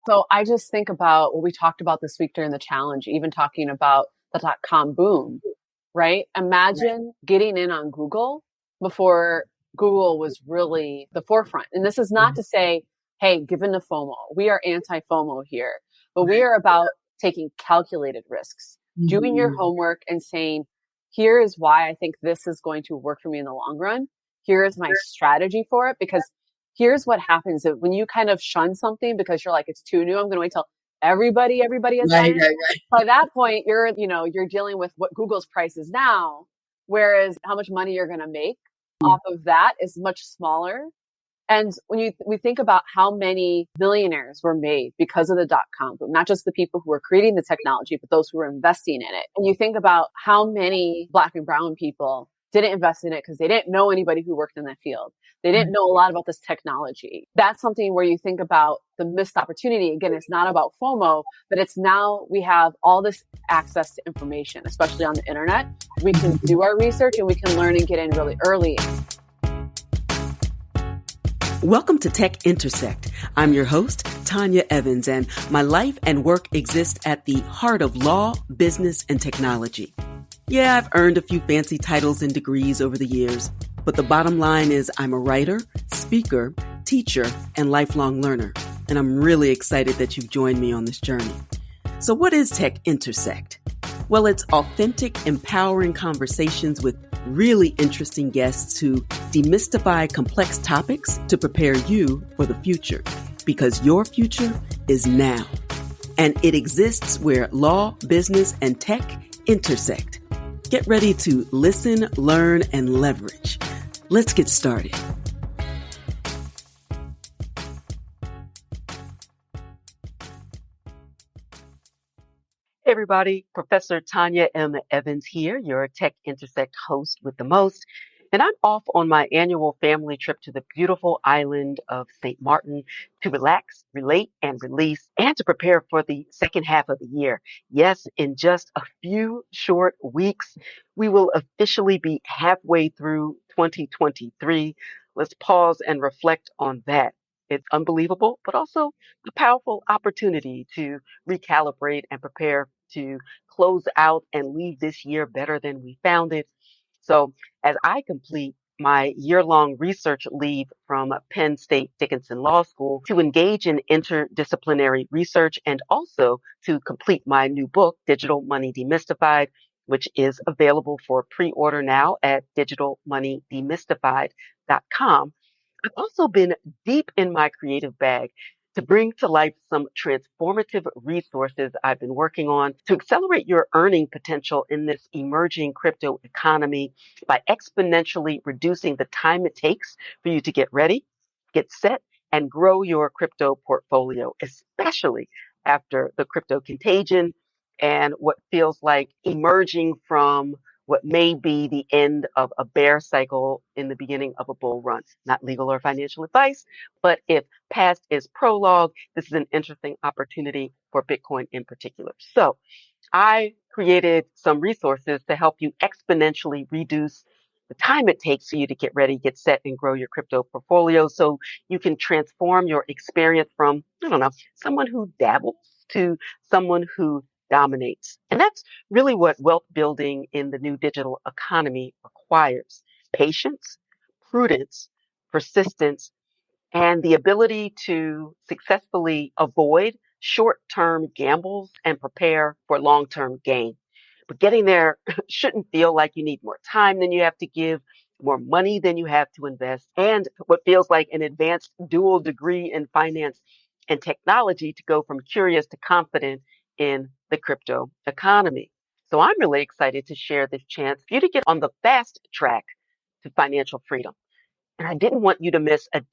So I just think about what we talked about this week during the challenge, even talking about the .com boom, right? Imagine getting in on Google before Google was really the forefront. And this is not to say, hey, given the FOMO, we are anti-FOMO here, but we are about taking calculated risks, doing your homework and saying, here is why I think this is going to work for me in the long run. Here is my strategy for it, because here's what happens when you kind of shun something because you're like, it's too new. I'm going to wait till everybody has done it. By that point, you're dealing with what Google's price is now, whereas how much money you're going to make off of that is much smaller. And when we think about how many billionaires were made because of the .com boom, not just the people who were creating the technology, but those who were investing in it. And you think about how many Black and brown people didn't invest in it because they didn't know anybody who worked in that field. They didn't know a lot about this technology. That's something where you think about the missed opportunity. Again, it's not about FOMO, but it's now we have all this access to information, especially on the internet. We can do our research and we can learn and get in really early. Welcome to Tech Intersect. I'm your host, Tanya Evans, and my life and work exist at the heart of law, business, and technology. Yeah, I've earned a few fancy titles and degrees over the years, but the bottom line is I'm a writer, speaker, teacher, and lifelong learner, and I'm really excited that you've joined me on this journey. So what is Tech Intersect? Well, it's authentic, empowering conversations with really interesting guests who demystify complex topics to prepare you for the future, because your future is now. And it exists where law, business, and tech intersect. Get ready to listen, learn, and leverage. Let's get started. Hey everybody, Professor Tanya M. Evans here, your Tech Intersect host with the most. And I'm off on my annual family trip to the beautiful island of St. Martin to relax, relate, and release, and to prepare for the second half of the year. Yes, in just a few short weeks, we will officially be halfway through 2023. Let's pause and reflect on that. It's unbelievable, but also a powerful opportunity to recalibrate and prepare to close out and leave this year better than we found it. So as I complete my year-long research leave from Penn State Dickinson Law School to engage in interdisciplinary research and also to complete my new book, Digital Money Demystified, which is available for pre-order now at digitalmoneydemystified.com. I've also been deep in my creative bag to bring to life some transformative resources I've been working on to accelerate your earning potential in this emerging crypto economy by exponentially reducing the time it takes for you to get ready, get set, and grow your crypto portfolio, especially after the crypto contagion and what feels like emerging from what may be the end of a bear cycle in the beginning of a bull run. Not legal or financial advice, but if past is prologue, this is an interesting opportunity for Bitcoin in particular. So I created some resources to help you exponentially reduce the time it takes for you to get ready, get set, and grow your crypto portfolio so you can transform your experience from, someone who dabbles to someone who dominates. And that's really what wealth building in the new digital economy requires: patience, prudence, persistence, and the ability to successfully avoid short-term gambles and prepare for long-term gain. But getting there shouldn't feel like you need more time than you have to give, more money than you have to invest, and what feels like an advanced dual degree in finance and technology to go from curious to confident in the crypto economy. So I'm really excited to share this chance for you to get on the fast track to financial freedom. And I didn't want you to miss a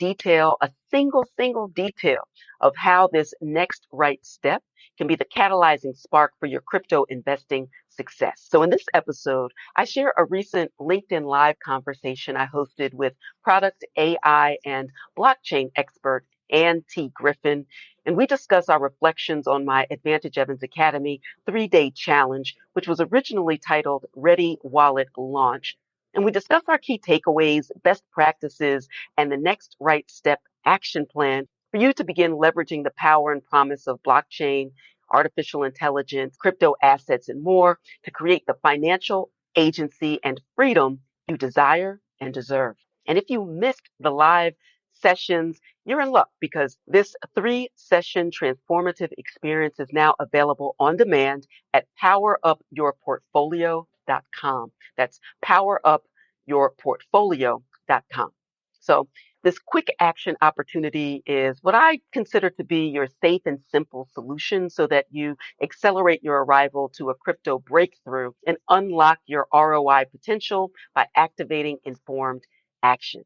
single detail of how this next right step can be the catalyzing spark for your crypto investing success. So in this episode, I share a recent LinkedIn Live conversation I hosted with product AI and blockchain expert Ann T. Griffin, and we discuss our reflections on my Advantage Evans Academy 3-day challenge, which was originally titled Ready Wallet Launch. And we discuss our key takeaways, best practices, and the next right step action plan for you to begin leveraging the power and promise of blockchain, artificial intelligence, crypto assets, and more to create the financial agency and freedom you desire and deserve. And if you missed the live sessions, you're in luck because this 3-session transformative experience is now available on demand at powerupyourportfolio.com. That's powerupyourportfolio.com. So this quick action opportunity is what I consider to be your safe and simple solution so that you accelerate your arrival to a crypto breakthrough and unlock your ROI potential by activating informed action.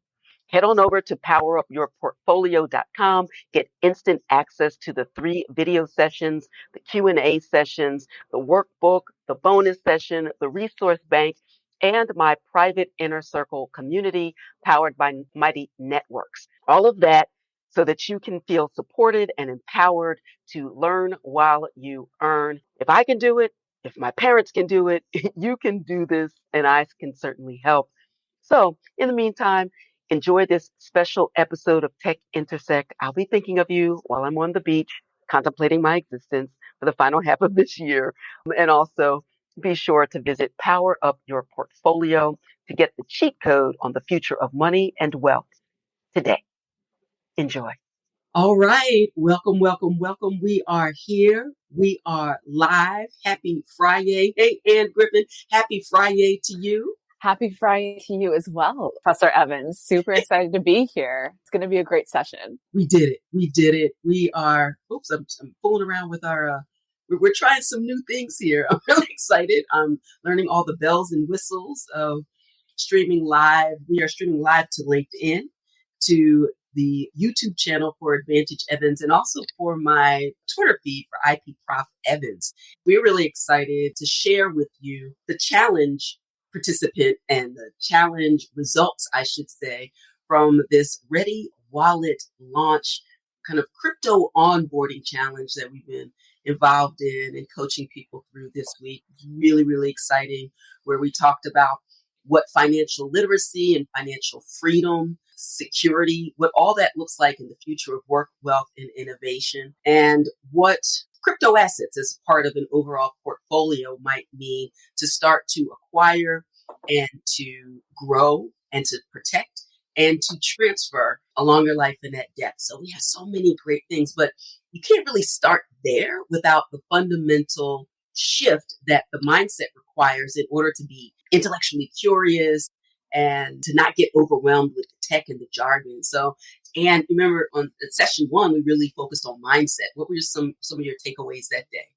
Head on over to powerupyourportfolio.com, get instant access to the 3 video sessions, the Q&A sessions, the workbook, the bonus session, the resource bank, and my private inner circle community powered by Mighty Networks. All of that so that you can feel supported and empowered to learn while you earn. If I can do it, if my parents can do it, you can do this, and I can certainly help. So, in the meantime, enjoy this special episode of Tech Intersect. I'll be thinking of you while I'm on the beach, contemplating my existence for the final half of this year. And also, be sure to visit Power Up Your Portfolio to get the cheat code on the future of money and wealth today. Enjoy. All right. Welcome, welcome, welcome. We are here. We are live. Happy Friday. Hey, Ann Griffin, happy Friday to you. Happy Friday to you as well, Professor Evans. Super excited to be here. It's going to be a great session. We did it. We did it. We are, I'm fooling around with our, we're trying some new things here. I'm really excited. I'm learning all the bells and whistles of streaming live. We are streaming live to LinkedIn, to the YouTube channel for Advantage Evans, and also for my Twitter feed for IP Prof Evans. We're really excited to share with you the challenge participant and the challenge results, I should say, from this Ready Wallet launch kind of crypto onboarding challenge that we've been involved in and coaching people through this week. Really, really exciting, where we talked about what financial literacy and financial freedom, security, what all that looks like in the future of work, wealth, and innovation, and what crypto assets as part of an overall portfolio might mean to start to acquire and to grow and to protect and to transfer along your life in that depth. So we have so many great things, but you can't really start there without the fundamental shift that the mindset requires in order to be intellectually curious and to not get overwhelmed with the tech and the jargon. So, and remember on session 1, we really focused on mindset. What were some of your takeaways that day?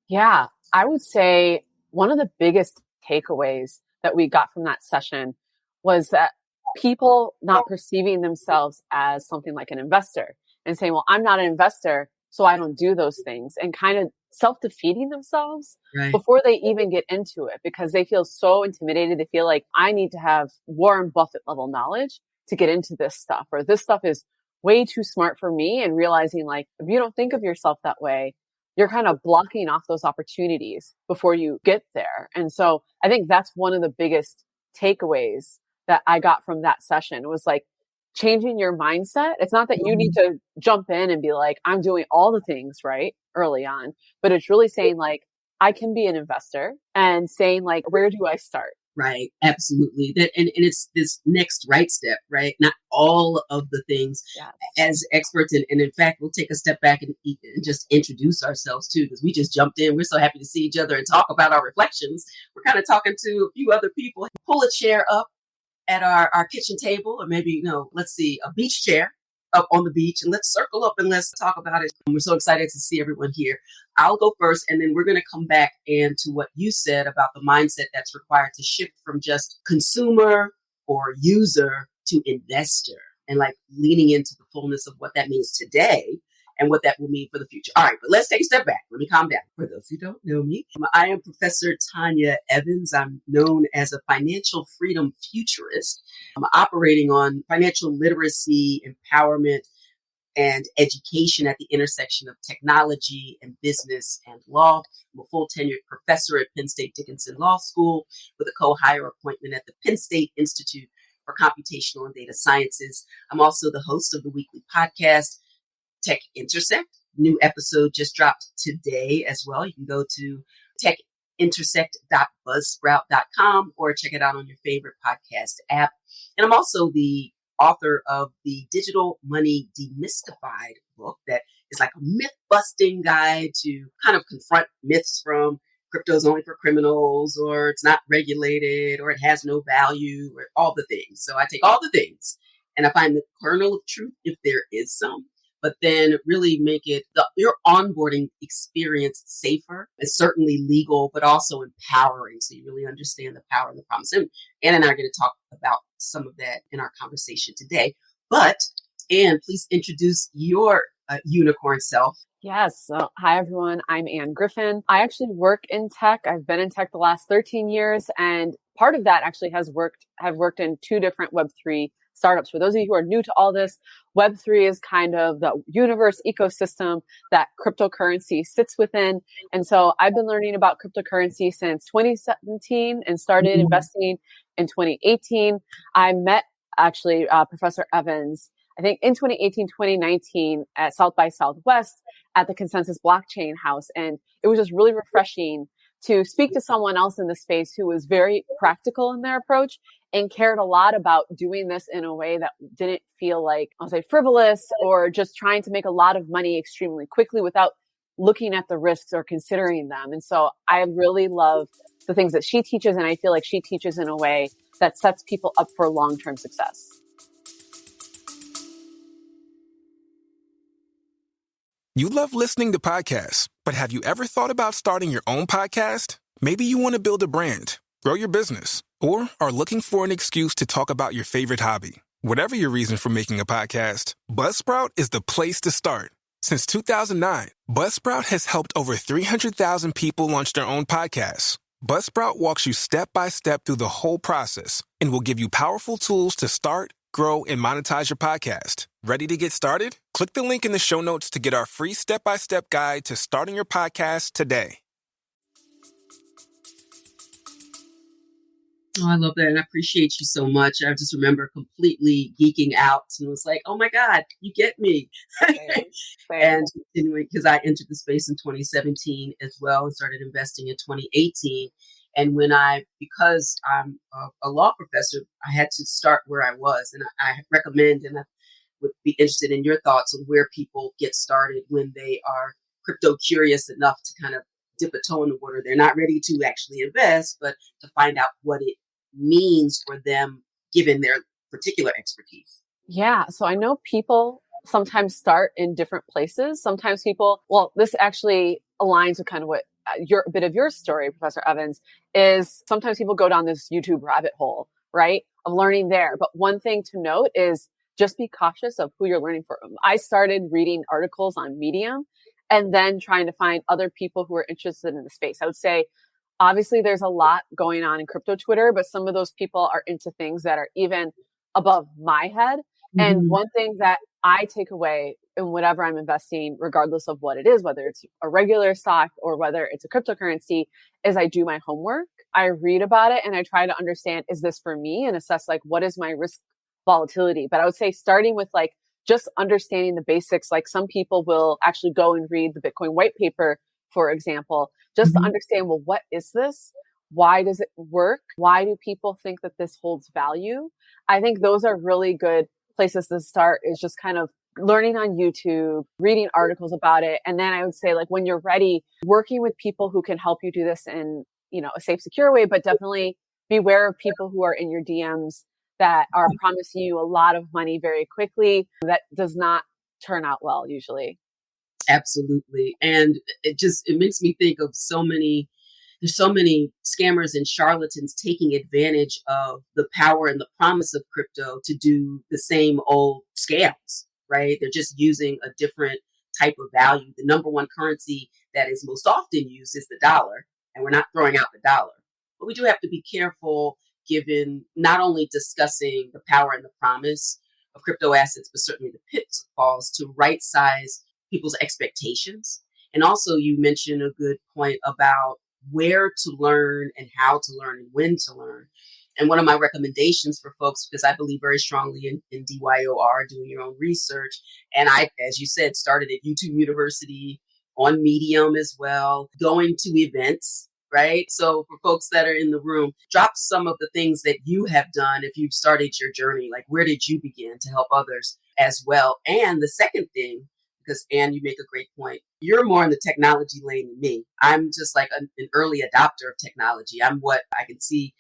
Yeah, I would say one of the biggest takeaways that we got from that session was that people not perceiving themselves as something like an investor and saying, well, I'm not an investor, so I don't do those things, and kind of self-defeating themselves before they even get into it because they feel so intimidated. They feel like I need to have Warren Buffett level knowledge to get into this stuff, or this stuff is way too smart for me. And realizing like, if you don't think of yourself that way, you're kind of blocking off those opportunities before you get there. And so I think that's one of the biggest takeaways that I got from that session was like changing your mindset. It's not that you need to jump in and be like, I'm doing all the things right early on, but it's really saying like, I can be an investor and saying like, where do I start? Right. Absolutely. That and it's this next right step, right? Not all of the things as experts. And in fact, we'll take a step back and just introduce ourselves too, because we just jumped in. We're so happy to see each other and talk about our reflections. We're kind of talking to a few other people. Pull a chair up at our kitchen table, or maybe, let's see, a beach chair up on the beach, and let's circle up and let's talk about it. We're so excited to see everyone here. I'll go first, and then we're going to come back and to what you said about the mindset that's required to shift from just consumer or user to investor, and like leaning into the fullness of what that means today and what that will mean for the future. All right, but let's take a step back. Let me calm down. For those who don't know me, I am Professor Tanya Evans. I'm known as a financial freedom futurist. I'm operating on financial literacy, empowerment, and education at the intersection of technology and business and law. I'm a full tenured professor at Penn State Dickinson Law School with a co-hire appointment at the Penn State Institute for Computational and Data Sciences. I'm also the host of the weekly podcast, Tech Intersect. New episode just dropped today as well. You can go to techintersect.buzzsprout.com or check it out on your favorite podcast app. And I'm also the author of the Digital Money Demystified book that is like a myth-busting guide to kind of confront myths from crypto's only for criminals, or it's not regulated, or it has no value, or all the things. So I take all the things and I find the kernel of truth, if there is some, but then really make it your onboarding experience safer. It's certainly legal, but also empowering. So you really understand the power and the promise. And Ann and I are going to talk about some of that in our conversation today. But Ann, please introduce your unicorn self. Yes. So, hi, everyone. I'm Ann Griffin. I actually work in tech. I've been in tech the last 13 years. And part of that actually have worked in two different Web3 startups. For those of you who are new to all this, Web3 is kind of the universe ecosystem that cryptocurrency sits within. And so I've been learning about cryptocurrency since 2017 and started investing in 2018. I met actually Professor Evans, I think in 2018, 2019 at South by Southwest at the Consensus Blockchain House. And it was just really refreshing to speak to someone else in the space who was very practical in their approach and cared a lot about doing this in a way that didn't feel like, I'll say, frivolous or just trying to make a lot of money extremely quickly without looking at the risks or considering them. And so I really love the things that she teaches. And I feel like she teaches in a way that sets people up for long-term success. You love listening to podcasts, but have you ever thought about starting your own podcast? Maybe you want to build a brand, grow your business, or are looking for an excuse to talk about your favorite hobby. Whatever your reason for making a podcast, Buzzsprout is the place to start. Since 2009, Buzzsprout has helped over 300,000 people launch their own podcasts. Buzzsprout walks you step by step through the whole process and will give you powerful tools to start, grow, and monetize your podcast. Ready to get started? Click the link in the show notes to get our free step-by-step guide to starting your podcast today. Oh, I love that. And I appreciate you so much. I just remember completely geeking out and was like, oh my God, you get me. And anyway, because I entered the space in 2017 as well and started investing in 2018. And because I'm a law professor, I had to start where I was. And I recommend, and I would be interested in your thoughts on where people get started when they are crypto curious enough to kind of dip a toe in the water. They're not ready to actually invest, but to find out what it means for them given their particular expertise. Yeah. So I know people sometimes start in different places. Sometimes this actually aligns with kind of what a bit of your story, Professor Evans, is sometimes people go down this YouTube rabbit hole, right, of learning there. But one thing to note is just be cautious of who you're learning from. I started reading articles on Medium and then trying to find other people who are interested in the space. I would say, obviously, there's a lot going on in crypto Twitter, but some of those people are into things that are even above my head. Mm-hmm. And one thing that I take away in whatever I'm investing, regardless of what it is, whether it's a regular stock or whether it's a cryptocurrency, is I do my homework. I read about it and I try to understand, is this for me? And assess like, what is my risk volatility? But I would say starting with like just understanding the basics, like some people will actually go and read the Bitcoin white paper, for example, just to understand, well, what is this? Why does it work? Why do people think that this holds value? I think those are really good places to start, is just kind of learning on YouTube, reading articles about it. And then I would say, like, when you're ready, working with people who can help you do this in, a safe, secure way, but definitely beware of people who are in your DMs that are promising you a lot of money very quickly. That does not turn out well, usually. Absolutely. And it makes me think of there's so many scammers and charlatans taking advantage of the power and the promise of crypto to do the same old scams, right? They're just using a different type of value. The number one currency that is most often used is the dollar, and we're not throwing out the dollar. But we do have to be careful, given not only discussing the power and the promise of crypto assets, but certainly the pitfalls to right size people's expectations. And also you mentioned a good point about where to learn and how to learn and when to learn. And one of my recommendations for folks, because I believe very strongly in DYOR, doing your own research. And I, as you said, started at YouTube University, on Medium as well, going to events, right? So for folks that are in the room, drop some of the things that you have done if you've started your journey. Like, where did you begin to help others as well? And the second thing, because Anne, you make a great point. You're more in the technology lane than me. I'm just like an early adopter of technology. I'm what I can see.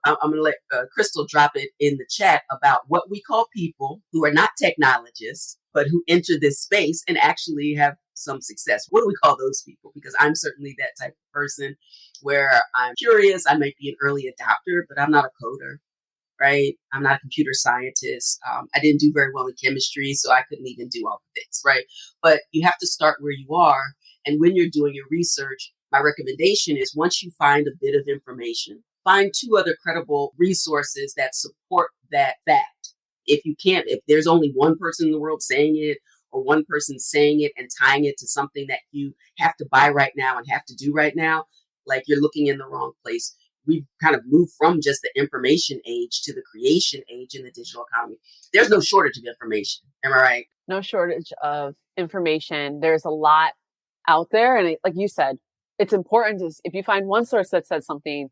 I'm going to let Crystal drop it in the chat about what we call people who are not technologists, but who enter this space and actually have some success. What do we call those people? Because I'm certainly that type of person where I'm curious. I might be an early adopter, but I'm not a coder. Right? I'm not a computer scientist. I didn't do very well in chemistry, so I couldn't even do all the things, right? But you have to start where you are. And when you're doing your research, my recommendation is once you find a bit of information, find 2 other credible resources that support that fact. If you can't, if there's only one person in the world saying it, or one person saying it and tying it to something that you have to buy right now and have to do right now, like you're looking in the wrong place. We've kind of moved from just the information age to the creation age in the digital economy. There's no shortage of information. Am I right? No shortage of information. There's a lot out there. And like you said, it's important to, if you find one source that says something,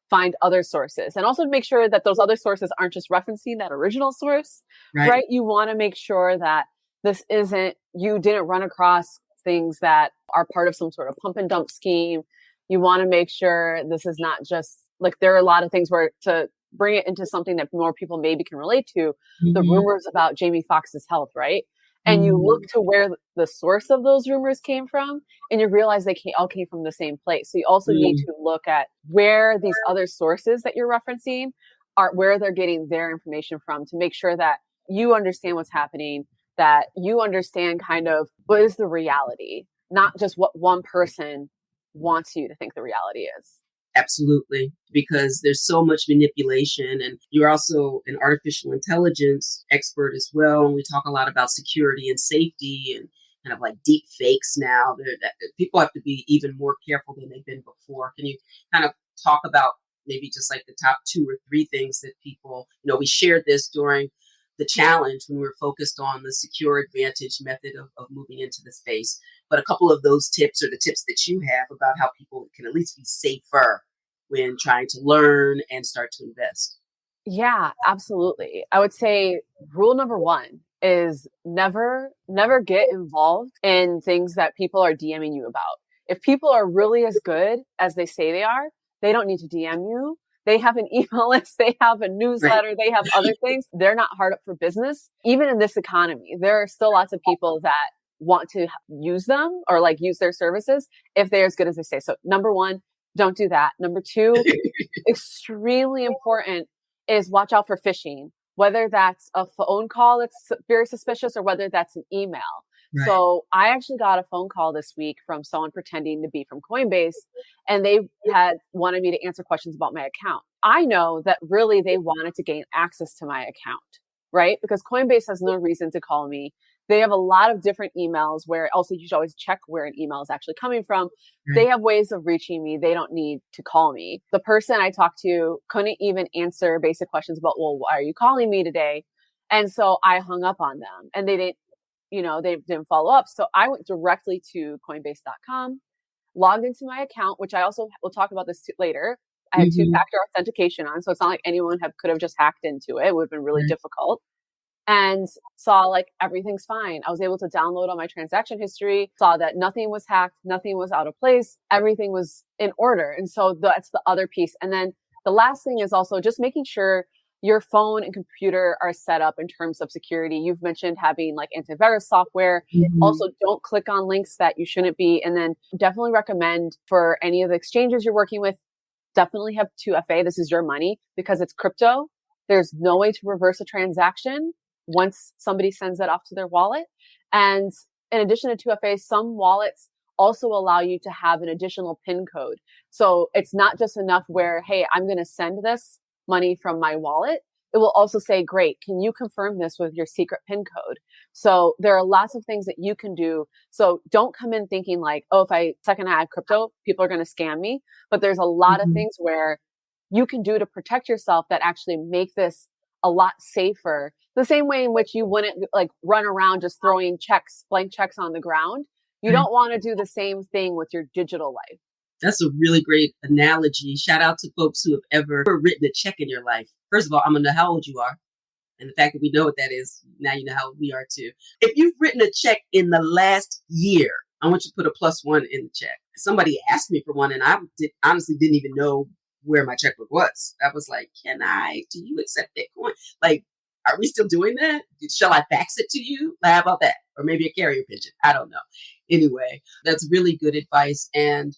find other sources, and also make sure that those other sources aren't just referencing that original source, right? You want to make sure that this isn't, you didn't run across things that are part of some sort of pump and dump scheme. You want to make sure this is not just like, there are a lot of things where to bring it into something that more people maybe can relate to, the rumors about Jamie Foxx's health, right? And you look to where the source of those rumors came from, and you realize they all came from the same place. So you also need to look at where these other sources that you're referencing are, where they're getting their information from, to make sure that you understand what's happening, that you understand kind of what is the reality, not just what one person wants you to think the reality is. Absolutely, because there's so much manipulation, and you're also an artificial intelligence expert as well. And we talk a lot about security and safety and kind of like deep fakes now. People have to be even more careful than they've been before. Can you kind of talk about maybe just like the top 2 or 3 things that people, we shared this during the challenge when we were focused on the secure advantage method of moving into the space. But a couple of those tips, or the tips that you have about how people can at least be safer when trying to learn and start to invest. Yeah, absolutely. I would say rule number 1 is never get involved in things that people are DMing you about. If people are really as good as they say they are, they don't need to DM you. They have an email list, they have a newsletter, they have other things. They're not hard up for business. Even in this economy, there are still lots of people that want to use them or like use their services if they're as good as they say. So number 1, don't do that. Number 2, extremely important, is watch out for phishing, whether that's a phone call that's very suspicious or whether that's an email. Right. So I actually got a phone call this week from someone pretending to be from Coinbase, and they had wanted me to answer questions about my account. I know that really they wanted to gain access to my account, right? Because Coinbase has no reason to call me. They have a lot of different emails where also you should always check where an email is actually coming from. Right. They have ways of reaching me. They don't need to call me. The person I talked to couldn't even answer basic questions about, well, why are you calling me today? And so I hung up on them, and they didn't follow up. So I went directly to Coinbase.com, logged into my account, which I also will talk about this later. I had 2-factor authentication on, so it's not like anyone could have just hacked into it. It would have been really difficult. And saw like everything's fine. I was able to download all my transaction history, saw that nothing was hacked, nothing was out of place, everything was in order. And so that's the other piece. And then the last thing is also just making sure your phone and computer are set up in terms of security. You've mentioned having like antivirus software. Also, don't click on links that you shouldn't be. And then definitely recommend for any of the exchanges you're working with, definitely have 2FA. This is your money because it's crypto. There's no way to reverse a transaction once somebody sends that off to their wallet. And in addition to 2FA, some wallets also allow you to have an additional PIN code. So it's not just enough where, hey, I'm going to send this money from my wallet. It will also say, great, can you confirm this with your secret PIN code? So there are lots of things that you can do. So don't come in thinking like, oh, if I second I have crypto, people are going to scam me. But there's a lot of things where you can do to protect yourself that actually make this a lot safer. The same way in which you wouldn't like run around just throwing blank checks on the ground. You don't want to do the same thing with your digital life. That's a really great analogy. Shout out to folks who have ever written a check in your life. First of all, I'm going to know how old you are. And the fact that we know what that is, now you know how old we are too. If you've written a check in the last year, I want you to put a +1 in the check. Somebody asked me for one, and I honestly didn't even know where my checkbook was. I was like, do you accept Bitcoin? Like, are we still doing that? Shall I fax it to you? How about that? Or maybe a carrier pigeon. I don't know. Anyway, that's really good advice. And,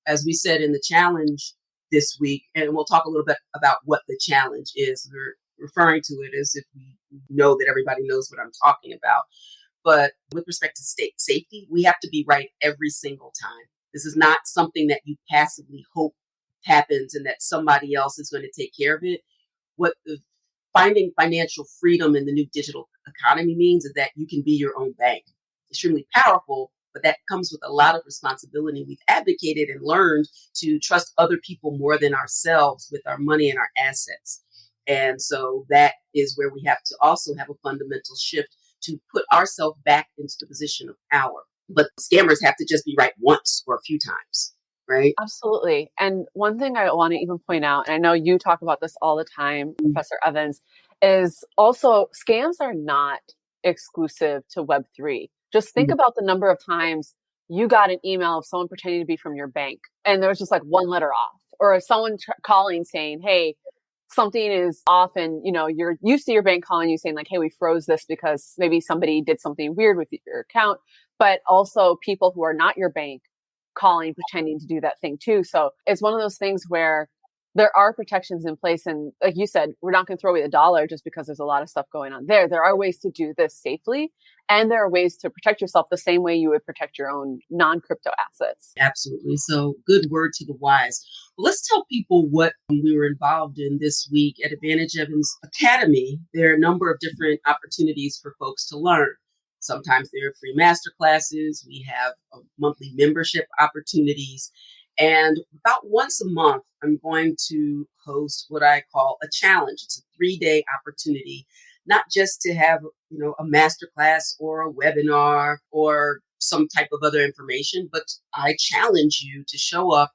as we said in the challenge this week, and we'll talk a little bit about what the challenge is. We're referring to it as if we know that everybody knows what I'm talking about. But with respect to state safety, we have to be right every single time. This is not something that you passively hope happens and that somebody else is going to take care of it. What finding financial freedom in the new digital economy means is that you can be your own bank. Extremely powerful, but that comes with a lot of responsibility. We've advocated and learned to trust other people more than ourselves with our money and our assets. And so that is where we have to also have a fundamental shift to put ourselves back into the position of power. But scammers have to just be right once or a few times, right? Absolutely. And one thing I want to even point out, and I know you talk about this all the time, Professor Evans, is also scams are not exclusive to Web3. Just think about the number of times you got an email of someone pretending to be from your bank and there was just like one letter off, or someone calling saying, hey, something is off, and you see your bank calling you saying like, hey, we froze this because maybe somebody did something weird with your account, but also people who are not your bank calling, pretending to do that thing too. So it's one of those things where there are protections in place. And like you said, we're not going to throw away the dollar just because there's a lot of stuff going on there. There are ways to do this safely, and there are ways to protect yourself the same way you would protect your own non-crypto assets. Absolutely. So good word to the wise. Well, let's tell people what we were involved in this week at Advantage Evans Academy. There are a number of different opportunities for folks to learn. Sometimes there are free master classes. We have monthly membership opportunities. And about once a month, I'm going to host what I call a challenge. It's a 3-day opportunity, not just to have, a masterclass or a webinar or some type of other information, but I challenge you to show up,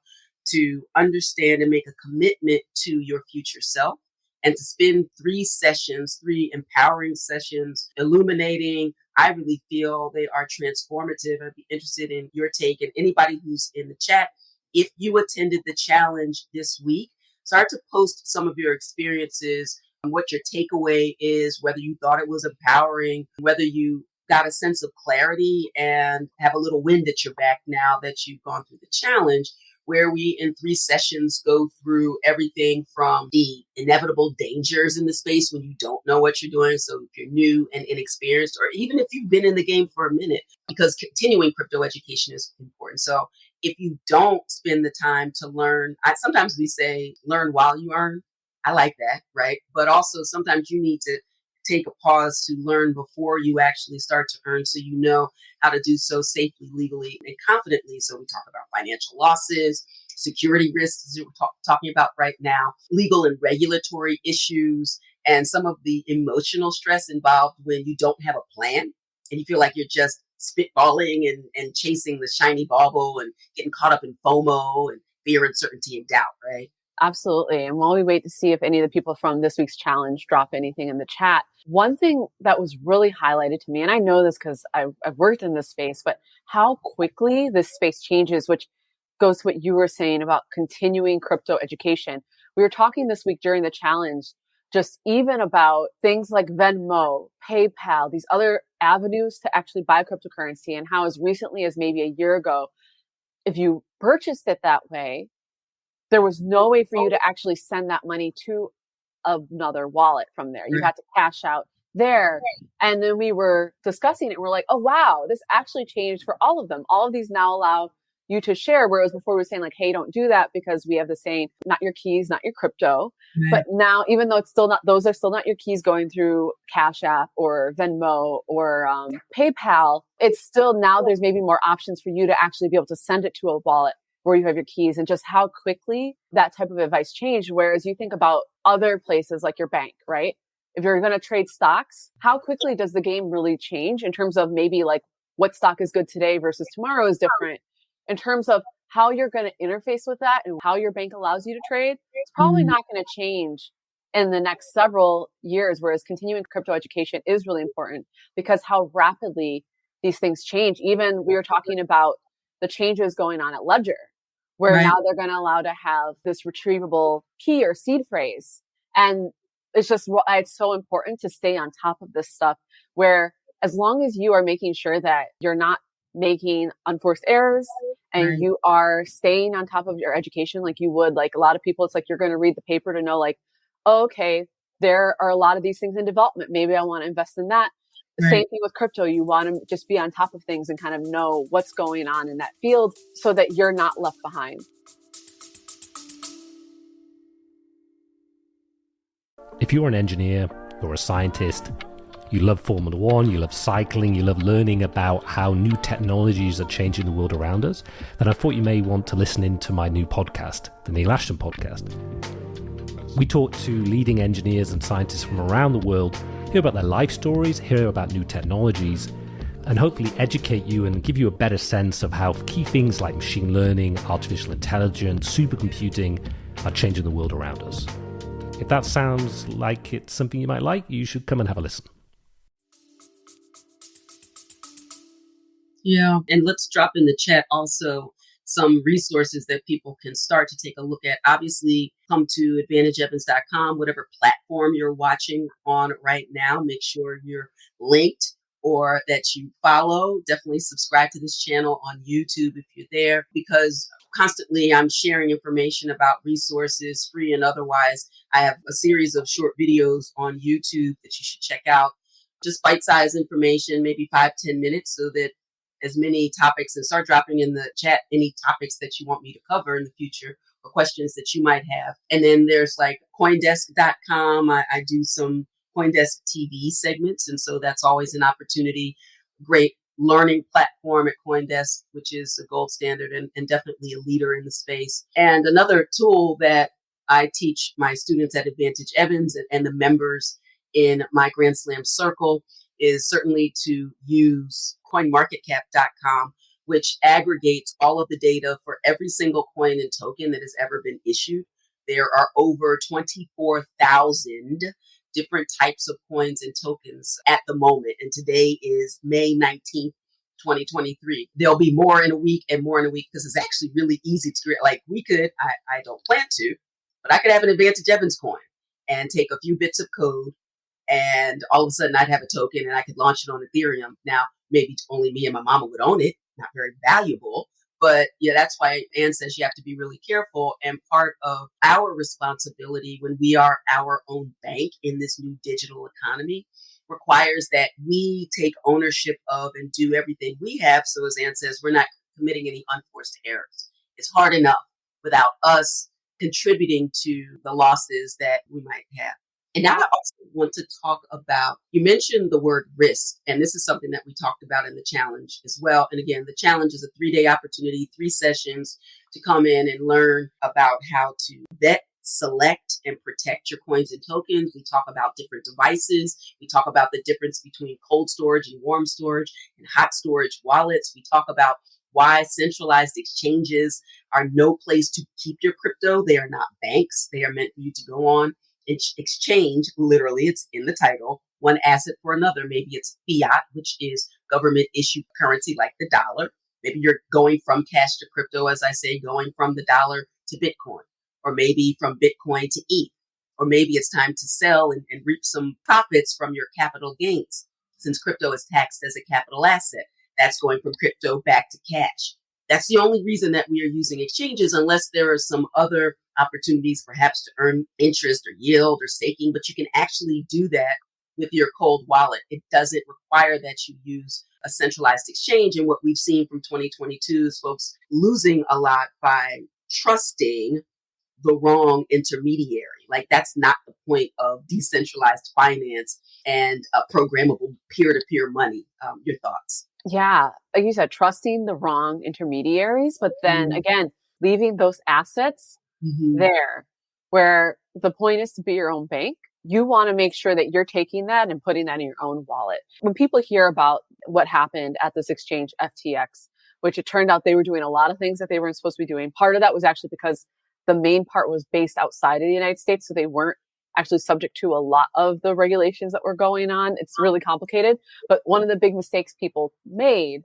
to understand and make a commitment to your future self, and to spend 3 empowering sessions, illuminating. I really feel they are transformative. I'd be interested in your take, and anybody who's in the chat. If you attended the challenge this week, start to post some of your experiences, what your takeaway is, whether you thought it was empowering, whether you got a sense of clarity and have a little wind at your back now that you've gone through the challenge, where we in 3 sessions go through everything from the inevitable dangers in the space when you don't know what you're doing. So if you're new and inexperienced, or even if you've been in the game for a minute, because continuing crypto education is important. So if you don't spend the time to learn, sometimes we say learn while you earn. I like that, right? But also sometimes you need to take a pause to learn before you actually start to earn, so you know how to do so safely, legally, and confidently. So we talk about financial losses, security risks, as we're talking about right now, legal and regulatory issues, and some of the emotional stress involved when you don't have a plan and you feel like you're just spitballing and chasing the shiny bauble and getting caught up in FOMO and fear, uncertainty, and doubt, right? Absolutely. And while we wait to see if any of the people from this week's challenge drop anything in the chat, one thing that was really highlighted to me, and I know this because I've worked in this space, but how quickly this space changes, which goes to what you were saying about continuing crypto education. We were talking this week during the challenge, just even about things like Venmo, PayPal, these other avenues to actually buy cryptocurrency, and how as recently as maybe a year ago, if you purchased it that way, there was no way for you to actually send that money to another wallet from there. You had to cash out there. And then we were discussing it. And we're like, oh, wow, this actually changed for all of them. All of these now allow you to share. Whereas before we were saying like, hey, don't do that, because we have the saying, not your keys, not your crypto. Right. But now, even though it's still not, those are still not your keys going through Cash App or Venmo or PayPal, it's still now there's maybe more options for you to actually be able to send it to a wallet where you have your keys, and just how quickly that type of advice changed. Whereas you think about other places like your bank, right? If you're going to trade stocks, how quickly does the game really change in terms of maybe like what stock is good today versus tomorrow is different in terms of how you're going to interface with that and how your bank allows you to trade. It's probably not going to change in the next several years, whereas continuing crypto education is really important because how rapidly these things change. Even we were talking about the changes going on at Ledger, where now they're going to allow to have this retrievable key or seed phrase. And it's so important to stay on top of this stuff, where as long as you are making sure that you're not making unforced errors and you are staying on top of your education, like you would, like a lot of people, it's like you're going to read the paper to know like, oh, okay, there are a lot of these things in development. Maybe I want to invest in that. The same thing with crypto. You want to just be on top of things and kind of know what's going on in that field so that you're not left behind. If you're an engineer or a scientist, you love Formula One, you love cycling, you love learning about how new technologies are changing the world around us, then I thought you may want to listen into my new podcast, the Neil Ashton Podcast. We talk to leading engineers and scientists from around the world, hear about their life stories, hear about new technologies, and hopefully educate you and give you a better sense of how key things like machine learning, artificial intelligence, supercomputing are changing the world around us. If that sounds like it's something you might like, you should come and have a listen. Yeah, and let's drop in the chat also some resources that people can start to take a look at. Obviously, come to advantageevans.com, whatever platform you're watching on right now. Make sure you're linked or that you follow. Definitely subscribe to this channel on YouTube if you're there, because constantly I'm sharing information about resources, free and otherwise. I have a series of short videos on YouTube that you should check out. Just bite-sized information, maybe 5-10 minutes, so that as many topics, and start dropping in the chat any topics that you want me to cover in the future or questions that you might have. And then there's like Coindesk.com. I do some Coindesk TV segments, and so that's always an opportunity. Great learning platform at Coindesk, which is a gold standard and definitely a leader in the space. And another tool that I teach my students at Advantage Evans and the members in my Grand Slam Circle is certainly to use coinmarketcap.com, which aggregates all of the data for every single coin and token that has ever been issued. There are over 24,000 different types of coins and tokens at the moment. And today is May 19th, 2023. There'll be more in a week and more in a week because it's actually really easy to create. Like I don't plan to, but I could have an Advantage Evans coin and take a few bits of code, and all of a sudden I'd have a token and I could launch it on Ethereum. Now, maybe only me and my mama would own it, not very valuable. But yeah, that's why Anne says you have to be really careful. And part of our responsibility when we are our own bank in this new digital economy requires that we take ownership of and do everything we have. So as Anne says, we're not committing any unforced errors. It's hard enough without us contributing to the losses that we might have. And now I also want to talk about, you mentioned the word risk, and this is something that we talked about in the challenge as well. And again, the challenge is a 3-day opportunity, 3 sessions to come in and learn about how to vet, select, and protect your coins and tokens. We talk about different devices. We talk about the difference between cold storage and warm storage and hot storage wallets. We talk about why centralized exchanges are no place to keep your crypto. They are not banks. They are meant for you to go on exchange, literally, it's in the title, one asset for another. Maybe it's fiat, which is government issued currency like the dollar. Maybe you're going from cash to crypto, as I say, going from the dollar to Bitcoin, or maybe from Bitcoin to ETH, or maybe it's time to sell and reap some profits from your capital gains. Since crypto is taxed as a capital asset, that's going from crypto back to cash. That's the only reason that we are using exchanges, unless there are some other opportunities perhaps to earn interest or yield or staking, but you can actually do that with your cold wallet. It doesn't require that you use a centralized exchange. And what we've seen from 2022 is folks losing a lot by trusting the wrong intermediary. Like, that's not the point of decentralized finance and programmable peer-to-peer money. Your thoughts? Yeah, like you said, trusting the wrong intermediaries. But then again, leaving those assets Mm-hmm. there, where the point is to be your own bank. You want to make sure that you're taking that and putting that in your own wallet. When people hear about what happened at this exchange, FTX, which it turned out they were doing a lot of things that they weren't supposed to be doing. Part of that was actually because the main part was based outside of the United States. So they weren't actually subject to a lot of the regulations that were going on. It's really complicated. But one of the big mistakes people made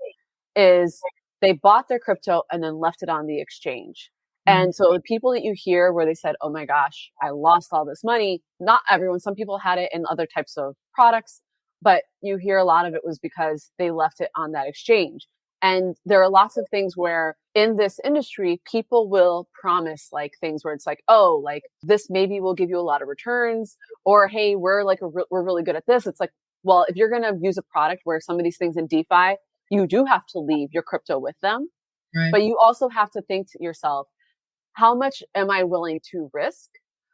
is they bought their crypto and then left it on the exchange. And so the people that you hear where they said, oh my gosh, I lost all this money. Not everyone. Some people had it in other types of products, but you hear a lot of it was because they left it on that exchange. And there are lots of things where in this industry, people will promise like things where it's like, oh, like this maybe will give you a lot of returns, or, hey, we're really good at this. It's like, well, if you're going to use a product where some of these things in DeFi, you do have to leave your crypto with them, Right. but you also have to think to yourself, how much am I willing to risk?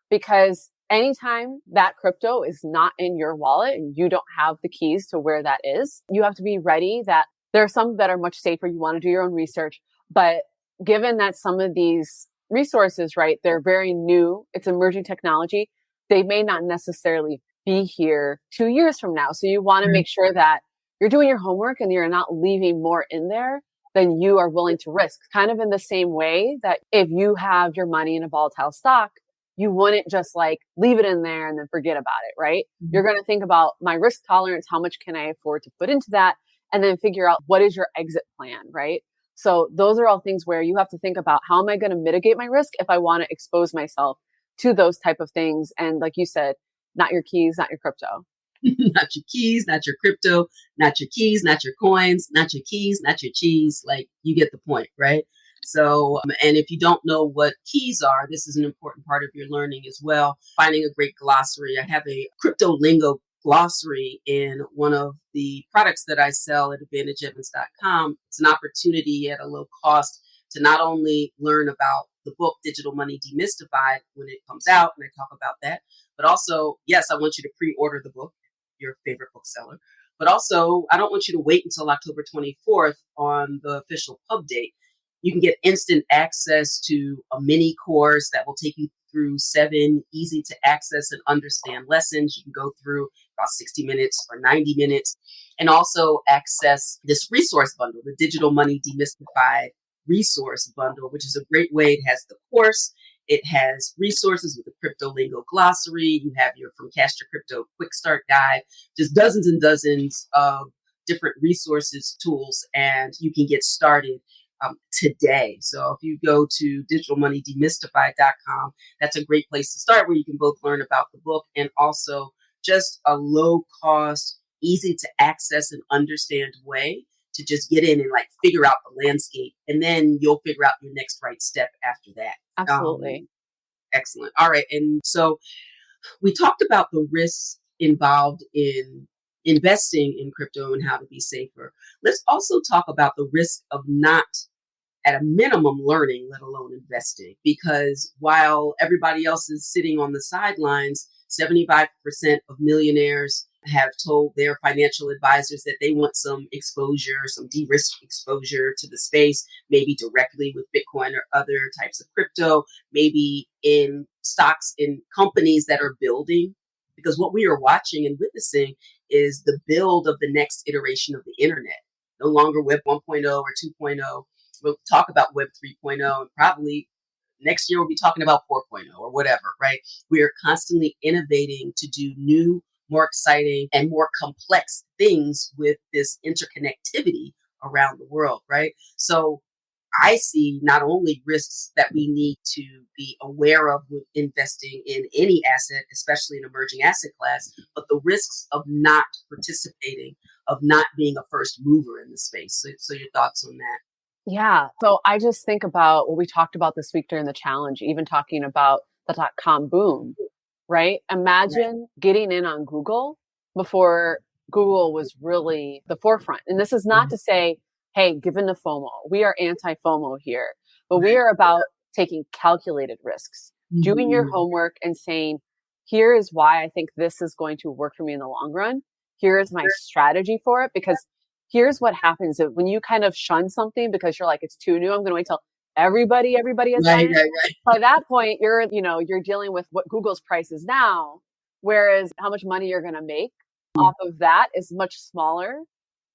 Because anytime that crypto is not in your wallet and you don't have the keys to where that is, you have to be ready that there are some that are much safer. You want to do your own research. But given that some of these resources, right, they're very new, it's emerging technology, they may not necessarily be here 2 years from now. So you want to make sure that you're doing your homework and you're not leaving more in there than you are willing to risk. Kind of in the same way that if you have your money in a volatile stock, you wouldn't just like leave it in there and then forget about it, right? Mm-hmm. You're going to think about my risk tolerance, how much can I afford to put into that? And then figure out what is your exit plan, right? So those are all things where you have to think about, how am I going to mitigate my risk if I want to expose myself to those type of things? And like you said, not your keys, not your crypto. Not your keys, not your crypto, not your keys, not your coins, not your keys, not your cheese. Like, you get the point, right? So, and if you don't know what keys are, this is an important part of your learning as well. Finding a great glossary. I have a crypto lingo glossary in one of the products that I sell at AdvantageEvans.com. It's an opportunity at a low cost to not only learn about the book Digital Money Demystified when it comes out, and I talk about that, but also, yes, I want you to pre-order the book, your favorite bookseller. But also, I don't want you to wait until October 24th on the official pub date. You can get instant access to a mini course that will take you through 7 easy to access and understand lessons. You can go through about 60 minutes or 90 minutes, and also access this resource bundle, the Digital Money Demystified resource bundle, which is a great way. It has the course. It has resources with the crypto lingo glossary. You have your From Cash to Crypto quick start guide, just dozens and dozens of different resources, tools, and you can get started today. So if you go to digitalmoneydemystified.com, that's a great place to start, where you can both learn about the book and also just a low cost, easy to access and understand way to just get in and like figure out the landscape. And then you'll figure out your next right step after that. Absolutely. Excellent. All right. And so we talked about the risks involved in investing in crypto and how to be safer. Let's also talk about the risk of not, at a minimum, learning, let alone investing. Because while everybody else is sitting on the sidelines, 75% of millionaires have told their financial advisors that they want some exposure, some de-risk exposure to the space, maybe directly with Bitcoin or other types of crypto, maybe in stocks in companies that are building. Because what we are watching and witnessing is the build of the next iteration of the internet. No longer Web 1.0 or 2.0. We'll talk about Web 3.0, and probably next year we'll be talking about 4.0 or whatever, right? We are constantly innovating to do new, more exciting and more complex things with this interconnectivity around the world, right? So I see not only risks that we need to be aware of with investing in any asset, especially an emerging asset class, but the risks of not participating, of not being a first mover in the space. So your thoughts on that? Yeah. So I just think about what we talked about this week during the challenge, even talking about the .com boom, right? Imagine getting in on Google before Google was really the forefront. And this is not to say, hey, given the FOMO, we are anti-FOMO here, but we are about taking calculated risks, doing your homework and saying, here is why I think this is going to work for me in the long run. Here is my strategy for it, because here's what happens when you kind of shun something because you're like, it's too new. I'm going to wait till everybody is Right, buying. right, right. By that point, you're dealing with what Google's price is now, whereas how much money you're going to make off of that is much smaller.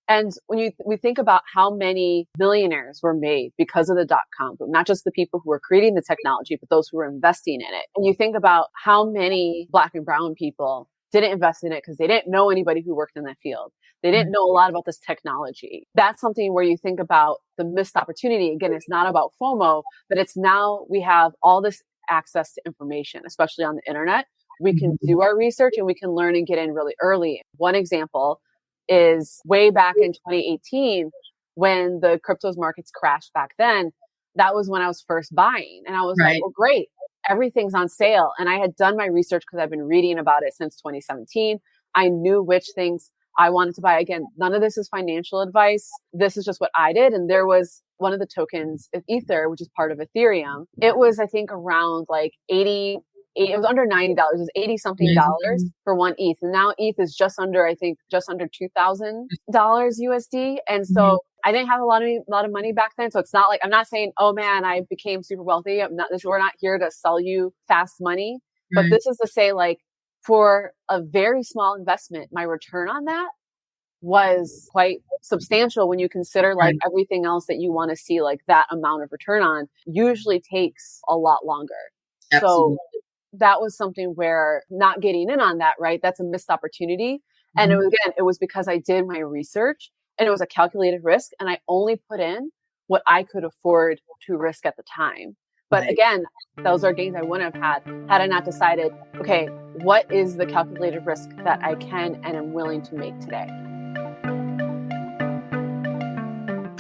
And when we think about how many millionaires were made because of the dot-com boom, not just the people who were creating the technology, but those who were investing in it. And you think about how many Black and brown people didn't invest in it because they didn't know anybody who worked in that field. They didn't know a lot about this technology. That's something where you think about the missed opportunity. Again, it's not about FOMO, but it's now we have all this access to information, especially on the internet. We can do our research and we can learn and get in really early. One example is way back in 2018 when the cryptos markets crashed back then. That was when I was first buying. And I was like, well, great. Everything's on sale. And I had done my research because I've been reading about it since 2017. I knew which things I wanted to buy. Again, none of this is financial advice. This is just what I did. And there was one of the tokens, Ether, which is part of Ethereum. It was, I think, around like it was under $90. It was 80 something dollars for one ETH. And now ETH is just under $2,000 USD. And so I didn't have a lot of money back then. So it's not like, I'm not saying, oh man, I became super wealthy. We're not here to sell you fast money, but this is to say, like, for a very small investment, my return on that was quite substantial when you consider like everything else that you want to see, like that amount of return on usually takes a lot longer. Absolutely. So that was something where not getting in on that, right? That's a missed opportunity. And it was because I did my research and it was a calculated risk and I only put in what I could afford to risk at the time. But again, those are gains I wouldn't have had I not decided, okay, what is the calculated risk that I can and am willing to make today?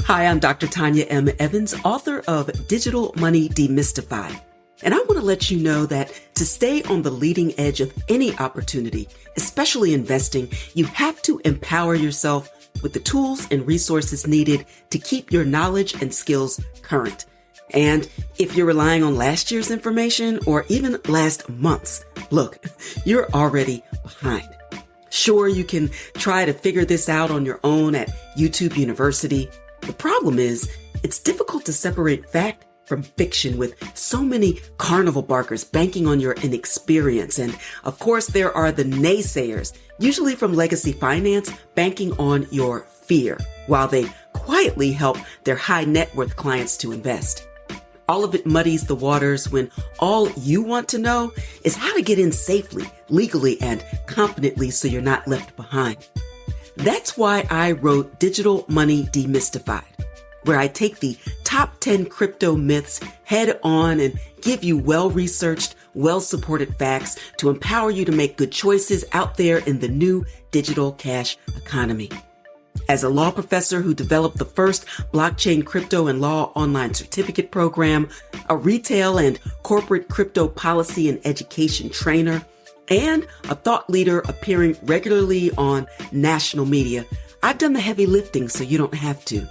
Hi, I'm Dr. Tanya M. Evans, author of Digital Money Demystified. And I want to let you know that to stay on the leading edge of any opportunity, especially investing, you have to empower yourself with the tools and resources needed to keep your knowledge and skills current. And if you're relying on last year's information or even last month's, look, you're already behind. Sure, you can try to figure this out on your own at YouTube University. The problem is, it's difficult to separate fact from fiction with so many carnival barkers banking on your inexperience. And of course, there are the naysayers, usually from legacy finance, banking on your fear, while they quietly help their high net worth clients to invest. All of it muddies the waters when all you want to know is how to get in safely, legally, and confidently so you're not left behind. That's why I wrote Digital Money Demystified, where I take the top 10 crypto myths head on and give you well-researched, well-supported facts to empower you to make good choices out there in the new digital cash economy. As a law professor who developed the first blockchain crypto and law online certificate program, a retail and corporate crypto policy and education trainer, and a thought leader appearing regularly on national media, I've done the heavy lifting so you don't have to.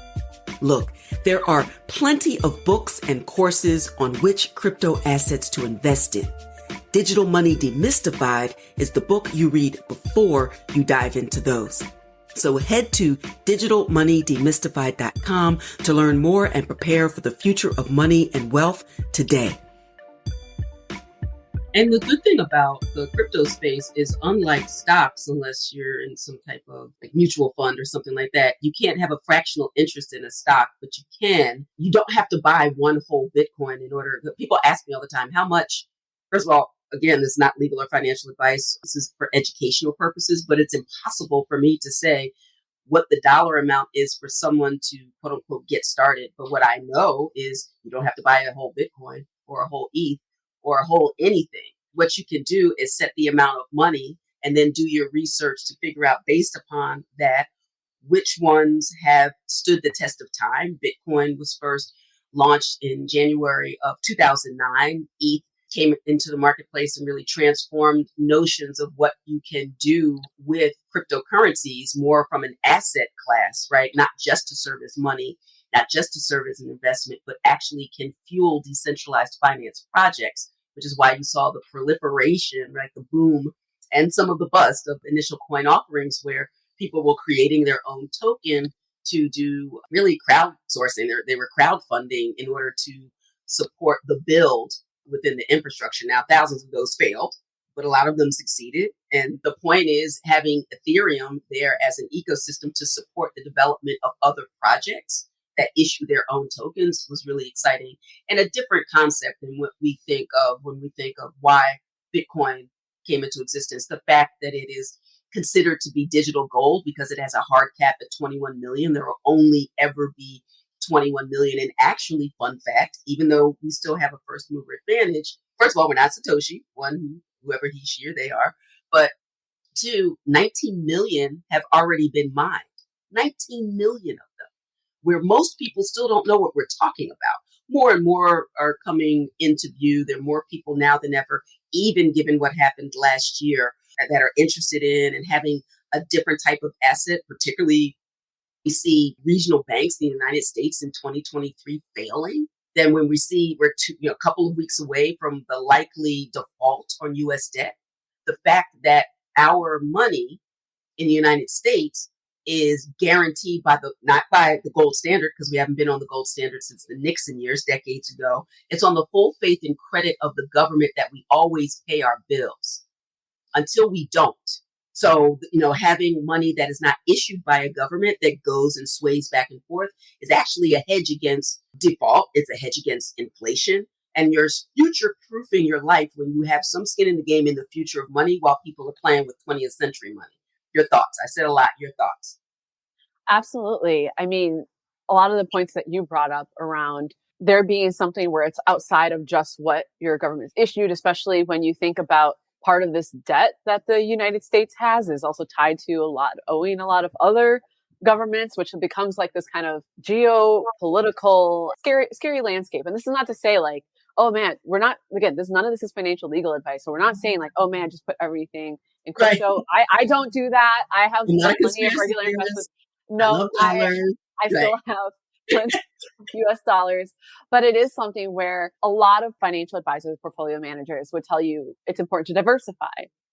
Look, there are plenty of books and courses on which crypto assets to invest in. Digital Money Demystified is the book you read before you dive into those. So head to digitalmoneydemystified.com to learn more and prepare for the future of money and wealth today. And the good thing about the crypto space is, unlike stocks, unless you're in some type of like mutual fund or something like that, you can't have a fractional interest in a stock, but you don't have to buy one whole Bitcoin in order. People ask me all the time, how much? First of all, again, this is not legal or financial advice. This is for educational purposes, but it's impossible for me to say what the dollar amount is for someone to, quote unquote, get started. But what I know is you don't have to buy a whole Bitcoin or a whole ETH or a whole anything. What you can do is set the amount of money and then do your research to figure out, based upon that, which ones have stood the test of time. Bitcoin was first launched in January of 2009. ETH came into the marketplace and really transformed notions of what you can do with cryptocurrencies more from an asset class, right? Not just to serve as money, not just to serve as an investment, but actually can fuel decentralized finance projects, which is why you saw the proliferation, right? The boom and some of the bust of initial coin offerings where people were creating their own token to do really crowdsourcing. They were crowdfunding in order to support the build within the infrastructure. Now, thousands of those failed, but a lot of them succeeded. And the point is having Ethereum there as an ecosystem to support the development of other projects that issue their own tokens was really exciting and a different concept than what we think of when we think of why Bitcoin came into existence. The fact that it is considered to be digital gold because it has a hard cap at 21 million. There will only ever be 21 million. And actually, fun fact, even though we still have a first mover advantage, first of all, we're not Satoshi, one, whoever he, she, or they are, but two, 19 million have already been mined. 19 million of them, where most people still don't know what we're talking about. More and more are coming into view. There are more people now than ever, even given what happened last year, that are interested in and having a different type of asset. Particularly, we see regional banks in the United States in 2023 failing. Then when we see we're a couple of weeks away from the likely default on U.S. debt, the fact that our money in the United States is guaranteed by not by the gold standard, because we haven't been on the gold standard since the Nixon years, decades ago. It's on the full faith and credit of the government that we always pay our bills until we don't. So, having money that is not issued by a government that goes and sways back and forth is actually a hedge against default. It's a hedge against inflation. And you're future proofing your life when you have some skin in the game in the future of money while people are playing with 20th century money. Your thoughts? I said a lot. Your thoughts? Absolutely. I mean, a lot of the points that you brought up around there being something where it's outside of just what your government's issued, especially when you think about part of this debt that the United States has is also tied to owing a lot of other governments, which becomes like this kind of geopolitical scary landscape. And this is not to say like, oh man, we're not, again, none of this is financial legal advice. So we're not saying like, oh man, just put everything in crypto. Right. I don't do that. I have plenty of regular investments. No, I still have plenty of US dollars, but it is something where a lot of financial advisors, portfolio managers would tell you it's important to diversify,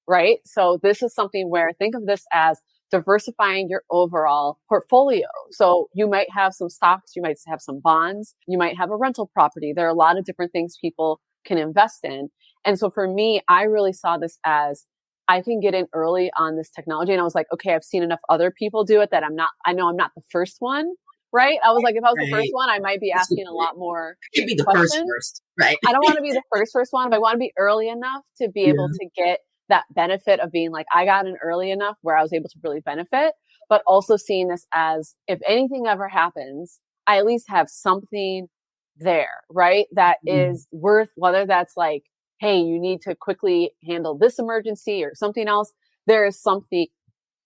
right? So this is something where think of this as diversifying your overall portfolio. So you might have some stocks, you might have some bonds, you might have a rental property. There are a lot of different things people can invest in. And so for me, I really saw this as I can get in early on this technology. And I was like, okay, I've seen enough other people do it that I know I'm not the first one, right? I was like, if I was the first one, I might be asking a lot more You'd be the questions. first, right? I don't want to be the first one, but I want to be early enough to be able to get that benefit of being like, I got in early enough where I was able to really benefit, but also seeing this as if anything ever happens, I at least have something there, right? That is worth, whether that's like, hey, you need to quickly handle this emergency or something else. There is something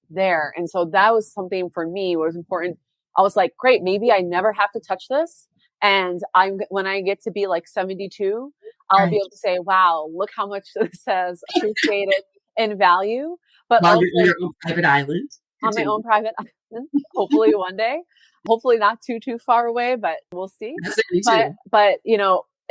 there. And so that was something for me was important. I was like, great, maybe I never have to touch this. And when I get to be like 72, I'll be able to say, wow, look how much this has appreciated in value. But while also, you're on your own private island. On my own private island, hopefully one day. Hopefully not too far away, but we'll see. But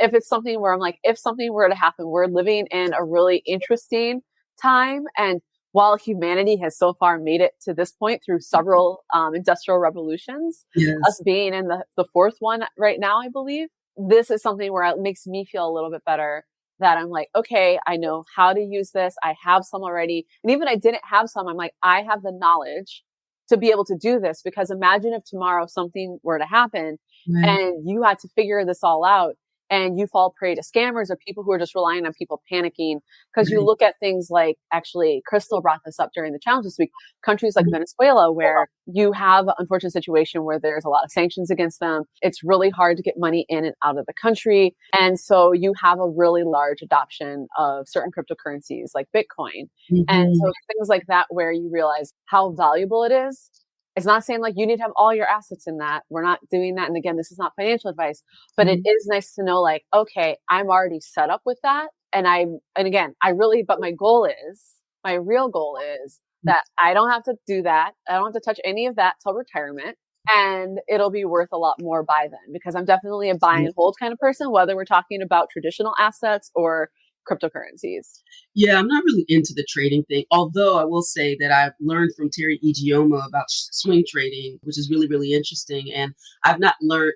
if it's something where I'm like, if something were to happen, we're living in a really interesting time. And while humanity has so far made it to this point through several industrial revolutions, us being in the fourth one right now, I believe, this is something where it makes me feel a little bit better that I'm like, okay, I know how to use this. I have some already. And even if I didn't have some, I'm like, I have the knowledge to be able to do this, because imagine if tomorrow something were to happen and you had to figure this all out. And you fall prey to scammers or people who are just relying on people panicking. Because you look at things like, actually, Crystal brought this up during the challenge this week, countries like Venezuela, where you have an unfortunate situation where there's a lot of sanctions against them. It's really hard to get money in and out of the country. And so you have a really large adoption of certain cryptocurrencies like Bitcoin. And so things like that, where you realize how valuable it is. It's not saying like you need to have all your assets in that. We're not doing that. And again, this is not financial advice, but it is nice to know like, okay, I'm already set up with that. And but my real goal is that I don't have to do that. I don't have to touch any of that till retirement, and it'll be worth a lot more by then, because I'm definitely a buy and hold kind of person, whether we're talking about traditional assets or cryptocurrencies? Yeah, I'm not really into the trading thing. Although I will say that I've learned from Terry Igioma about swing trading, which is really, really interesting. And I've not learned,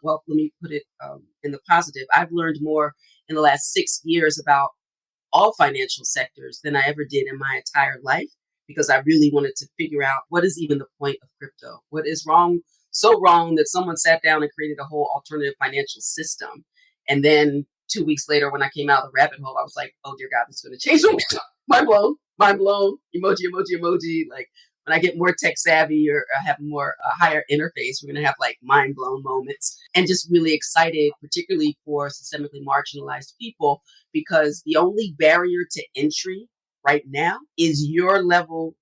well, let me put it in the positive. I've learned more in the last 6 years about all financial sectors than I ever did in my entire life, because I really wanted to figure out what is even the point of crypto? What is wrong, so wrong that someone sat down and created a whole alternative financial system. And then 2 weeks later, when I came out of the rabbit hole, I was like, oh dear God, this is going to change my mind blown, emoji. Like when I get more tech savvy or have more higher interface, we're going to have like mind blown moments, and just really excited, particularly for systemically marginalized people, because the only barrier to entry right now is your level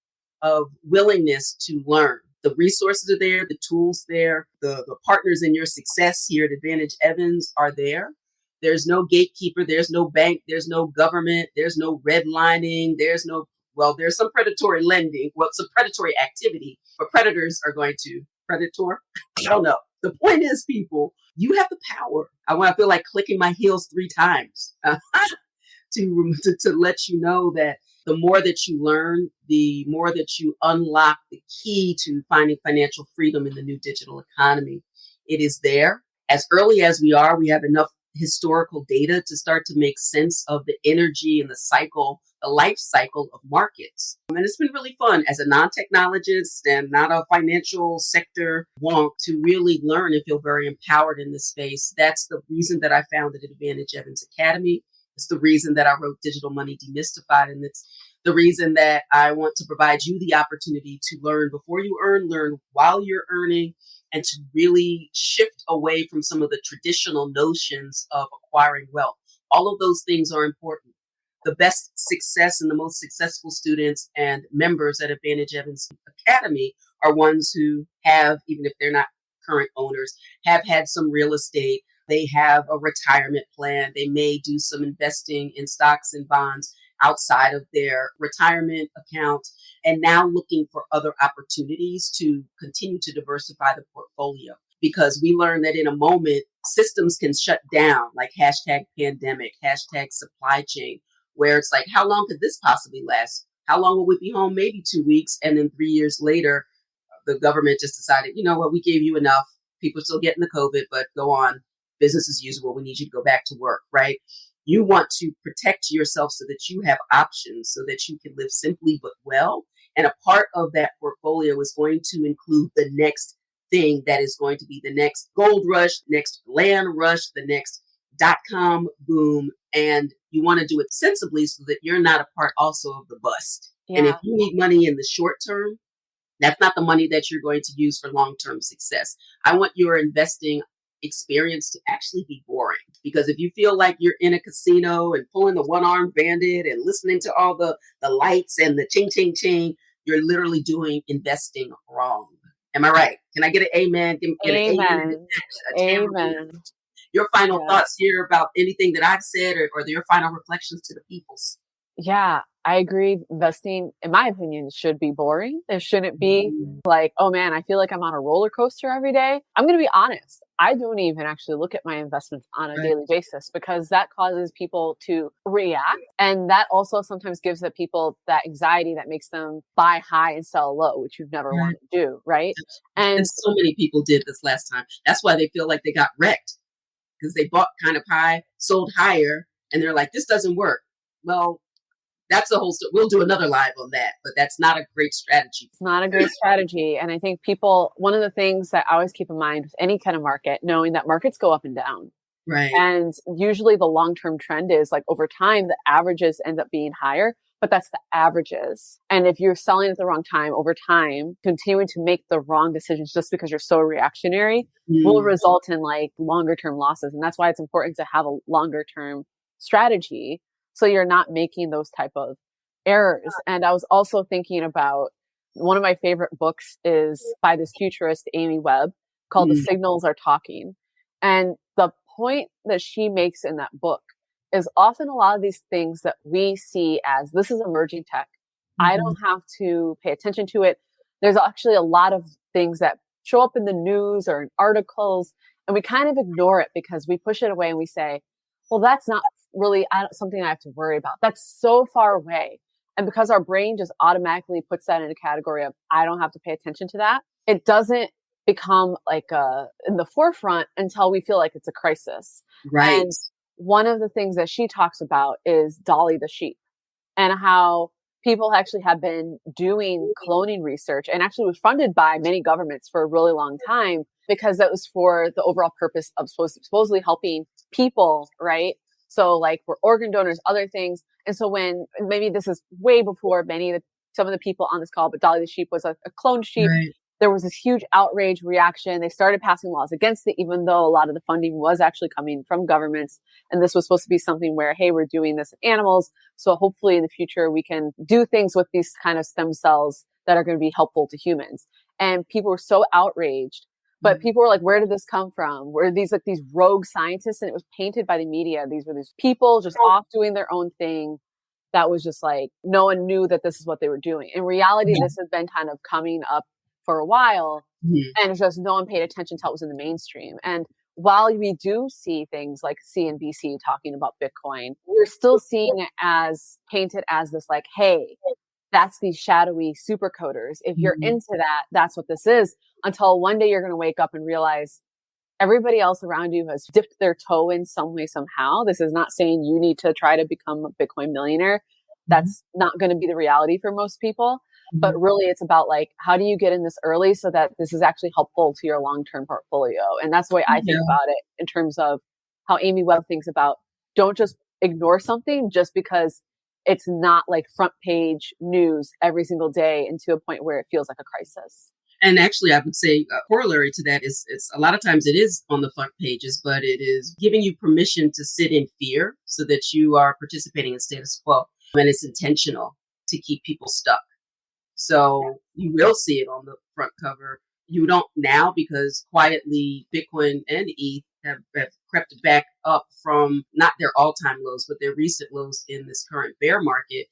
of willingness to learn. The resources are there, the tools there, the partners in your success here at Advantage Evans are there. There's no gatekeeper, there's no bank, there's no government, there's no redlining, there's some predatory lending, some predatory activity, but predators are going to predator. I don't know. The point is, people, you have the power. I want to feel like clicking my heels 3 times to let you know that the more that you learn, the more that you unlock the key to finding financial freedom in the new digital economy. It is there. As early as we are, we have enough historical data to start to make sense of the energy and the life cycle of markets. And it's been really fun as a non-technologist and not a financial sector wonk to really learn and feel very empowered in this space. That's the reason that I founded Advantage Evans Academy. It's the reason that I wrote Digital Money Demystified. And it's the reason that I want to provide you the opportunity to learn before you learn while you're earning, and to really shift away from some of the traditional notions of acquiring wealth. All of those things are important. The best success and the most successful students and members at Advantage Evans Academy are ones who have, even if they're not current owners, have had some real estate. They have a retirement plan. They may do some investing in stocks and bonds outside of their retirement account, and now looking for other opportunities to continue to diversify the portfolio. Because we learned that in a moment, systems can shut down, like #pandemic, #supply chain, where it's like, how long could this possibly last? How long will we be home? Maybe 2 weeks. And then 3 years later, the government just decided, you know what, we gave you enough. People are still getting the COVID, but go on. Business as usual. We need you to go back to work, right? You want to protect yourself so that you have options, so that you can live simply but well. And a part of that portfolio is going to include the next thing that is going to be the next gold rush, next land rush, the next .com boom. And you want to do it sensibly so that you're not a part also of the bust. Yeah. And if you need money in the short term, that's not the money that you're going to use for long-term success. I want your investing experience to actually be boring. Because if you feel like you're in a casino and pulling the one-armed bandit and listening to all the lights and the ching, ching, ching, you're literally doing investing wrong. Am I right? Can I get an amen? Amen. Amen. Your final thoughts here about anything that I've said, or your final reflections to the peoples? Yeah, I agree. Investing, in my opinion, should be boring. There shouldn't be like, oh man, I feel like I'm on a roller coaster every day. I'm going to be honest. I don't even actually look at my investments on a daily basis, because that causes people to react. And that also sometimes gives the people that anxiety that makes them buy high and sell low, which you've never wanted to do. Right. And so many people did this last time. That's why they feel like they got wrecked, because they bought kind of high, sold higher, and they're like, this doesn't work. Well, that's a whole story. We'll do another live on that, but that's not a great strategy. It's not a great strategy. And I think one of the things that I always keep in mind with any kind of market, knowing that markets go up and down. Right. And usually the long-term trend is like over time, the averages end up being higher, but that's the averages. And if you're selling at the wrong time over time, continuing to make the wrong decisions just because you're so reactionary will result in like longer term losses. And that's why it's important to have a longer term strategy, so you're not making those type of errors. And I was also thinking about one of my favorite books is by this futurist, Amy Webb, called The Signals Are Talking. And the point that she makes in that book is often a lot of these things that we see as this is emerging tech. I don't have to pay attention to it. There's actually a lot of things that show up in the news or in articles, and we kind of ignore it because we push it away and we say, well, that's not really something I have to worry about. That's so far away. And because our brain just automatically puts that in a category of, I don't have to pay attention to that, it doesn't become like in the forefront until we feel like it's a crisis. Right. And one of the things that she talks about is Dolly the sheep, and how people actually have been doing cloning research, and actually was funded by many governments for a really long time, because that was for the overall purpose of supposedly helping people, right? So like we're organ donors, other things. And so when, maybe this is way before some of the people on this call, but Dolly the sheep was a cloned sheep. Right. There was this huge outrage reaction. They started passing laws against it, even though a lot of the funding was actually coming from governments. And this was supposed to be something where, hey, we're doing this in animals. So hopefully in the future, we can do things with these kind of stem cells that are going to be helpful to humans. And people were so outraged. But people were like, where did this come from? Were these like these rogue scientists? And it was painted by the media. These were these people just off doing their own thing. That was just like, no one knew that this is what they were doing. In reality, this has been kind of coming up for a while, and it's just no one paid attention until it was in the mainstream. And while we do see things like CNBC talking about Bitcoin, we're still seeing it as painted as this like, hey, that's these shadowy supercoders. If you're into that, that's what this is, until one day you're going to wake up and realize everybody else around you has dipped their toe in some way, somehow. This is not saying you need to try to become a Bitcoin millionaire. That's not going to be the reality for most people. But really, it's about like, how do you get in this early so that this is actually helpful to your long-term portfolio? And that's the way I think about it, in terms of how Amy Webb thinks about, don't just ignore something just because it's not like front page news every single day, and to a point where it feels like a crisis. And actually, I would say a corollary to that is it's a lot of times it is on the front pages, but it is giving you permission to sit in fear so that you are participating in status quo. And it's intentional to keep people stuck. So you will see it on the front cover. You don't now, because quietly Bitcoin and ETH have crept back up from not their all-time lows, but their recent lows in this current bear market.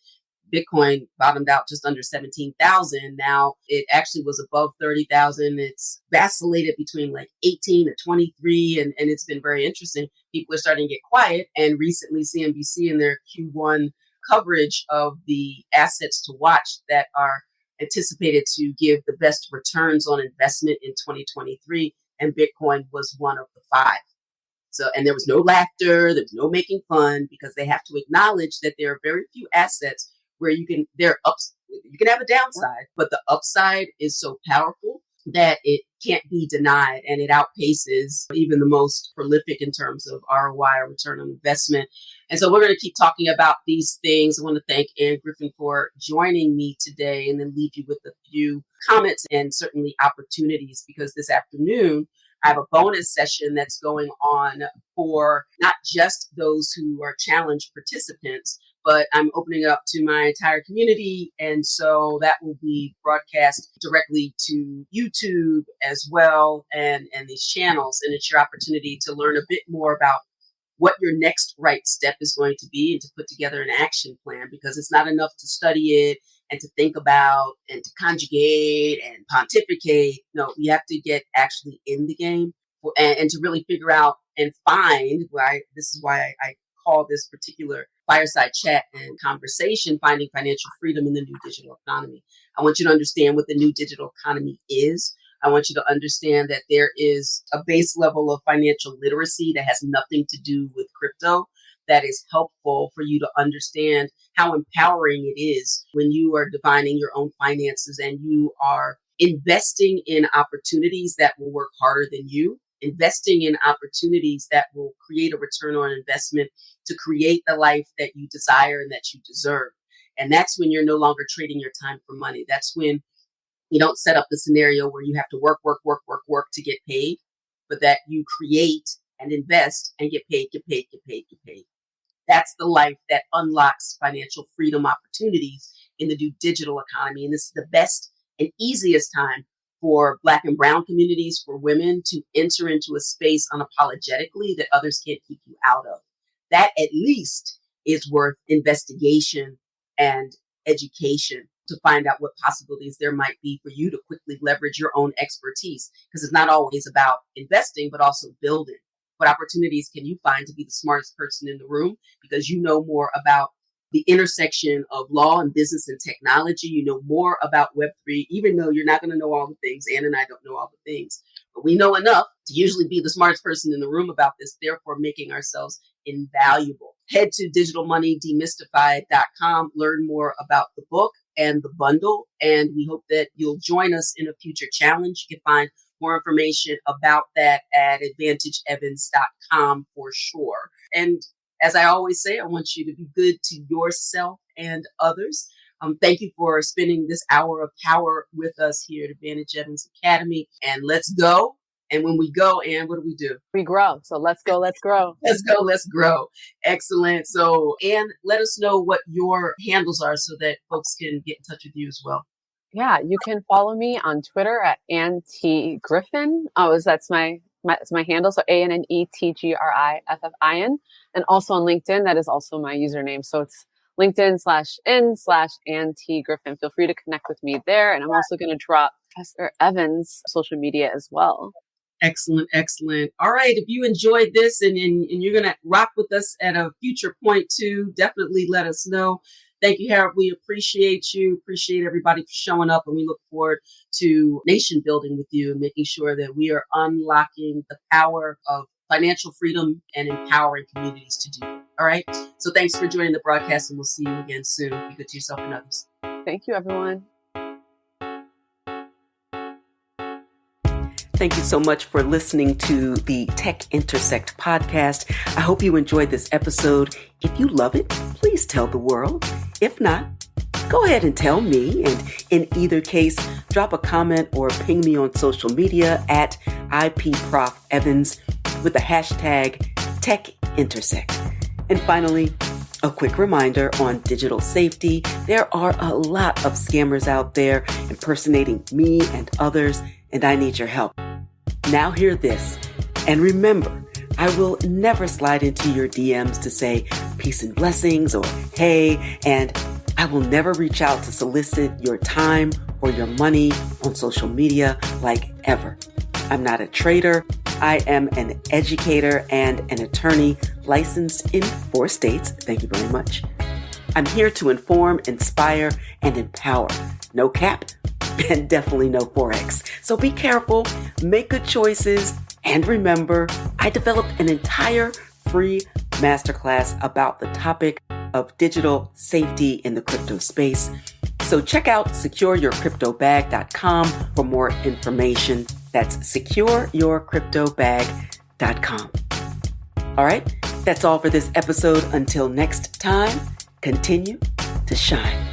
Bitcoin bottomed out just under 17,000. Now it actually was above 30,000. It's vacillated between like 18 to 23. And it's been very interesting. People are starting to get quiet. And recently CNBC in their Q1 coverage of the assets to watch that are anticipated to give the best returns on investment in 2023. And Bitcoin was one of the 5. So, and there was no laughter. There was no making fun, because they have to acknowledge that there are very few assets where you can have a downside, but the upside is so powerful that it can't be denied, and it outpaces even the most prolific in terms of ROI, or return on investment. And so we're going to keep talking about these things. I want to thank Ann Griffin for joining me today, and then leave you with a few comments and certainly opportunities, because this afternoon I have a bonus session that's going on for not just those who are challenge participants, but I'm opening up to my entire community. And so that will be broadcast directly to YouTube as well, and these channels. And it's your opportunity to learn a bit more about what your next right step is going to be, and to put together an action plan, because it's not enough to study it and to think about and to conjugate and pontificate. No, you have to get actually in the game, and to really figure out and find why. This is why I call this particular fireside chat and conversation Finding Financial Freedom in the New Digital Economy. I want you to understand what the new digital economy is. I want you to understand that there is a base level of financial literacy that has nothing to do with crypto, that is helpful for you to understand how empowering it is when you are defining your own finances and you are investing in opportunities that will work harder than you, investing in opportunities that will create a return on investment to create the life that you desire and that you deserve. And that's when you're no longer trading your time for money. That's when you don't set up the scenario where you have to work to get paid, but that you create and invest and get paid. That's the life that unlocks financial freedom opportunities in the new digital economy. And this is the best and easiest time for Black and Brown communities, for women to enter into a space unapologetically that others can't keep you out of. That at least is worth investigation and education to find out what possibilities there might be for you to quickly leverage your own expertise. Because it's not always about investing, but also building. What opportunities can you find to be the smartest person in the room? Because you know more about the intersection of law and business and technology. You know more about Web3, even though you're not going to know all the things. Ann and I don't know all the things, but we know enough to usually be the smartest person in the room about this, therefore making ourselves invaluable. Head to digitalmoneydemystified.com, learn more about the book and the bundle, and we hope that you'll join us in a future challenge. You can find more information about that at advantageevans.com for sure. And as I always say, I want you to be good to yourself and others. Thank you for spending this hour of power with us here at Advantage Evans Academy. And let's go. And when we go, Ann, what do? We grow. So let's go, let's grow. Let's go, let's grow. Excellent. So, Ann, let us know what your handles are so that folks can get in touch with you as well. Yeah, you can follow me on Twitter at Ann T. Griffin. That's my handle. So ANNETGRIFFIN. And also on LinkedIn, that is also my username. So it's LinkedIn/in/Ann T. Griffin. Feel free to connect with me there. And I'm also going to drop Professor Evans' social media as well. Excellent, excellent. All right. If you enjoyed this and you're going to rock with us at a future point too, definitely let us know. Thank you, Harold. We appreciate you. Appreciate everybody for showing up. And we look forward to nation building with you and making sure that we are unlocking the power of financial freedom and empowering communities to do it. All right. So thanks for joining the broadcast, and we'll see you again soon. Be good to yourself and others. Thank you, everyone. Thank you so much for listening to the Tech Intersect Podcast. I hope you enjoyed this episode. If you love it, please tell the world. If not, go ahead and tell me. And in either case, drop a comment or ping me on social media at IPProfEvans with the hashtag Tech Intersect. And finally, a quick reminder on digital safety. There are a lot of scammers out there impersonating me and others, and I need your help. Now hear this, and remember, I will never slide into your DMs to say peace and blessings or hey, and I will never reach out to solicit your time or your money on social media like ever. I'm not a trader. I am an educator and an attorney licensed in 4 states. Thank you very much. I'm here to inform, inspire, and empower. No cap. And definitely no Forex. So be careful, make good choices, and remember, I developed an entire free masterclass about the topic of digital safety in the crypto space. So check out secureyourcryptobag.com for more information. That's secureyourcryptobag.com. All right, that's all for this episode. Until next time, continue to shine.